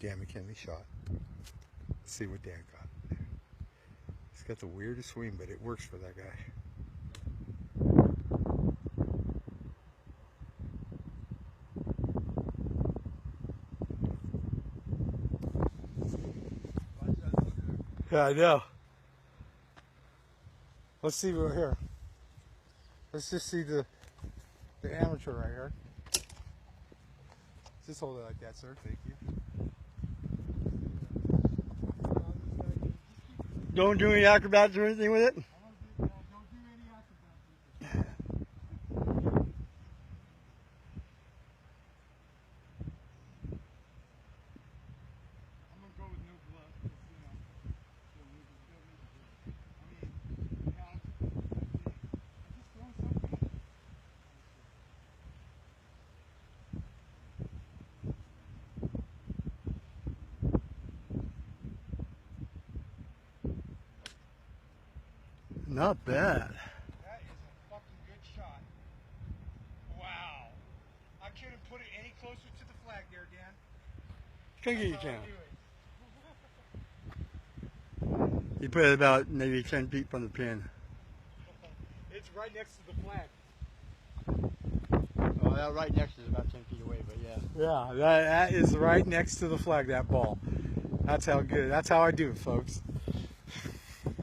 Dan McKinley shot. Let's see what Dan got. He's got the weirdest swing, but it works for that guy. Yeah, I know. Let's see right here. Let's just see the amateur right here. Just hold it like that, sir. Thank you. Don't do any acrobats or anything with it? Don't do any acrobats. I'm gonna go with no gloves. Not bad. That is a fucking good shot. Wow. I couldn't put it any closer to the flag there, Dan. Can get you That's how I can. do it. You put it about maybe 10 feet from the pin. It's right next to the flag. Oh, that right next is about 10 feet away, but yeah. Yeah, that is right next to the flag, that ball. That's how good. That's how I do it, folks.